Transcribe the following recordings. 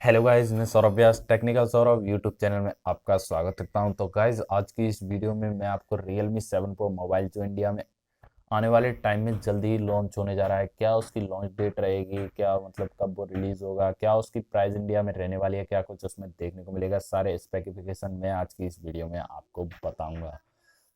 Hello guys, मैं सौरभ व्यास technical Saurabh YouTube channel में आपका स्वागत करता हूं। तो गाइस, आज की इस वीडियो में मैं आपको Realme 7 Pro मोबाइल जो इंडिया में आने वाले टाइम में जल्दी ही लॉन्च होने जा रहा है, क्या उसकी लॉन्च डेट रहेगी, क्या मतलब कब वो रिलीज होगा, क्या उसकी प्राइस इंडिया में रहने वाली है, क्या कुछ उसमें देखने को मिलेगा, सारे स्पेसिफिकेशन मैं आज की इस वीडियो में आपको बताऊंगा।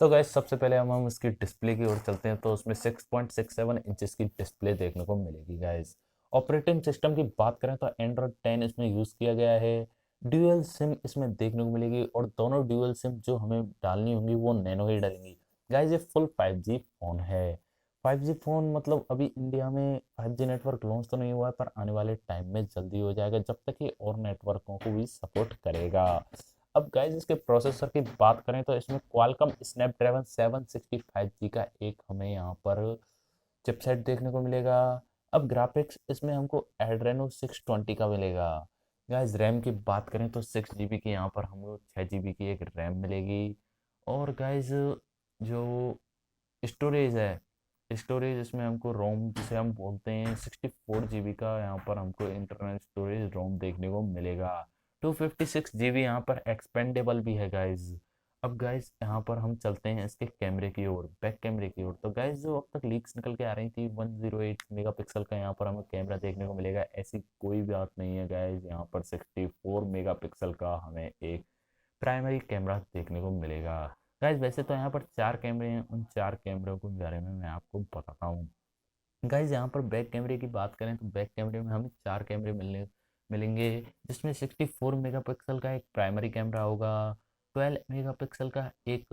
तो गाइस, सबसे पहले हम उसकी डिस्प्ले की ओर चलते हैं। तो उसमें 6.67 इंचेस की डिस्प्ले देखने को मिलेगी गाइस। ऑपरेटिंग सिस्टम की बात करें तो एंड्रॉयड 10 इसमें यूज़ किया गया है। ड्यूअल सिम इसमें देखने को मिलेगी और दोनों ड्यूअल सिम जो हमें डालनी होंगी वो नैनो ही डलेंगी। गाइस, ये फुल 5G फ़ोन है। 5G फ़ोन मतलब अभी इंडिया में 5G नेटवर्क लॉन्च तो नहीं हुआ है, पर आने वाले टाइम में जल्दी हो जाएगा, जब तक ये और नेटवर्कों को भी सपोर्ट करेगा। अब गाइज, इसके प्रोसेसर की बात करें तो इसमें क्वालकॉम स्नैपड्रैगन 765G का एक हमें यहाँ पर चिपसेट देखने को मिलेगा। अब ग्राफिक्स इसमें हमको एड्रेनो 620 का मिलेगा। गाइज, रैम की बात करें तो 6 GB की यहाँ पर हमको 6 GB की एक रैम मिलेगी। और गाइज, जो स्टोरेज है, स्टोरेज इसमें हमको रोम जिसे हम बोलते हैं 64 GB का यहाँ पर हमको इंटरनल स्टोरेज रोम देखने को मिलेगा। 256 GB यहाँ पर एक्सपेंडेबल भी है गाइज। अब गाइज, यहाँ पर हम चलते हैं इसके कैमरे की ओर, बैक कैमरे की ओर। तो गाइज, जो अब तक लीक्स निकल के आ रही थी 108 मेगापिक्सल का यहाँ पर हमें कैमरा देखने को मिलेगा, ऐसी कोई बात नहीं है गाइज। यहाँ पर 64 मेगापिक्सल का हमें एक प्राइमरी कैमरा देखने को मिलेगा। गाइज, वैसे तो यहाँ पर 4 कैमरे हैं, उन 4 कैमरों के बारे में मैं आपको बताता हूँ। गाइज, यहाँ पर बैक कैमरे की बात करें तो बैक कैमरे में हमें 4 कैमरे मिलेंगे, जिसमें 64 मेगापिक्सल का एक प्राइमरी कैमरा होगा, 12 मेगापिक्सल का एक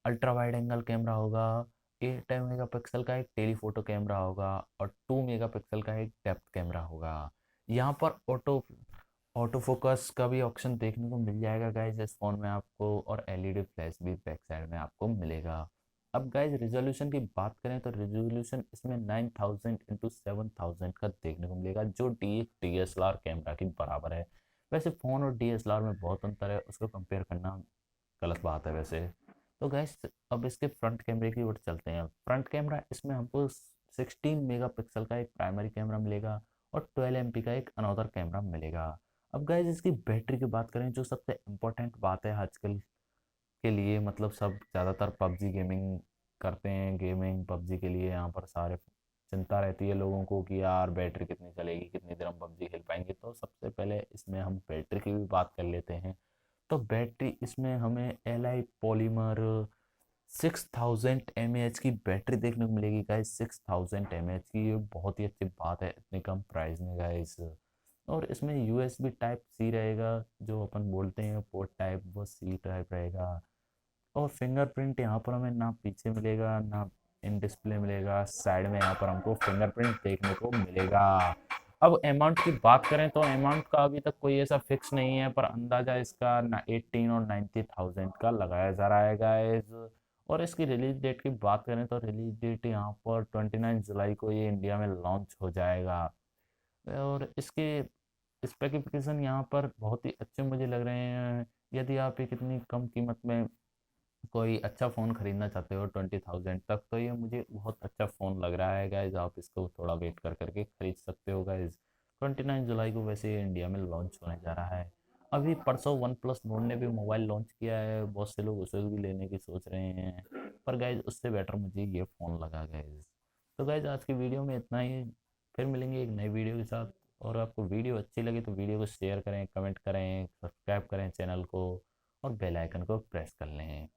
अल्ट्रा वाइड एंगल कैमरा होगा, 8 मेगापिक्सल का एक टेलीफोटो कैमरा होगा और 2 मेगापिक्सल का एक डेप्थ कैमरा होगा। यहाँ पर ऑटो ऑटो फोकस का भी ऑप्शन देखने को मिल जाएगा गाइज इस फोन में आपको, और एलईडी फ्लैश भी बैक साइड में आपको मिलेगा। अब गाइज, रिजोल्यूशन की बात करें तो रिजोल्यूशन इसमें 9000 x 7000 का देखने को मिलेगा, जो एक डीएसएलआर कैमरा के बराबर है। वैसे फ़ोन और डीएसएलआर में बहुत अंतर है, उसको कंपेयर करना गलत बात है वैसे। तो गैस, अब इसके फ्रंट कैमरे की ओर चलते हैं। फ्रंट कैमरा इसमें हमको 16 मेगापिक्सल का एक प्राइमरी कैमरा मिलेगा और 12 MP का एक अनदर कैमरा मिलेगा। अब गैस, इसकी बैटरी की बात करें, जो सबसे इम्पोर्टेंट बात है आजकल के लिए, मतलब सब ज़्यादातर पबजी गेमिंग करते हैं, गेमिंग पबजी के लिए यहाँ पर सारे चिंता रहती है लोगों को कि यार बैटरी कितनी चलेगी, कितनी देर हम पबजी खेल पाएंगे। तो सबसे पहले इसमें हम बैटरी की भी बात कर लेते हैं। तो बैटरी इसमें हमें एल आई पॉलीमर 6000 mAh की बैटरी देखने को मिलेगी गाइस। 6000 mAh की, ये बहुत ही अच्छी बात है इतने कम प्राइस में गाइस। और इसमें यूएसबी टाइप सी रहेगा, जो अपन बोलते हैं पोर्ट टाइप, वो सी टाइप रहेगा। और फिंगरप्रिंट यहाँ पर हमें ना पीछे मिलेगा ना इन डिस्प्ले मिलेगा, साइड में यहाँ पर हमको फिंगरप्रिंट देखने को मिलेगा। अब अमाउंट की बात करें तो अमाउंट का अभी तक कोई ऐसा फिक्स नहीं है, पर अंदाजा इसका ना 18 और 90,000 का लगाया जा रहा है गाइस। और इसकी रिलीज डेट की बात करें तो रिलीज डेट यहाँ पर 29 जुलाई को ये इंडिया में लॉन्च हो जाएगा। और इसके स्पेसिफिकेशन यहाँ पर बहुत ही अच्छे मुझे लग रहे हैं। यदि आप एक इतनी कम कीमत में कोई अच्छा फ़ोन खरीदना चाहते हो 20,000 तक, तो ये मुझे बहुत अच्छा फ़ोन लग रहा है गाइज। आप इसको थोड़ा वेट कर करके खरीद सकते हो गाइज। 29 जुलाई को वैसे ये इंडिया में लॉन्च होने जा रहा है। अभी परसों वन प्लस नोट ने भी मोबाइल लॉन्च किया है, बहुत से लोग उसे भी लेने की सोच रहे हैं, पर गाइज उससे बेटर मुझे ये फ़ोन लगा गाइज। तो गाइज, आज की वीडियो में इतना ही। फिर मिलेंगे एक नई वीडियो के साथ। और आपको वीडियो अच्छी लगी तो वीडियो को शेयर करें, कमेंट करें, सब्सक्राइब करें चैनल को और बेल आइकन को प्रेस कर लें।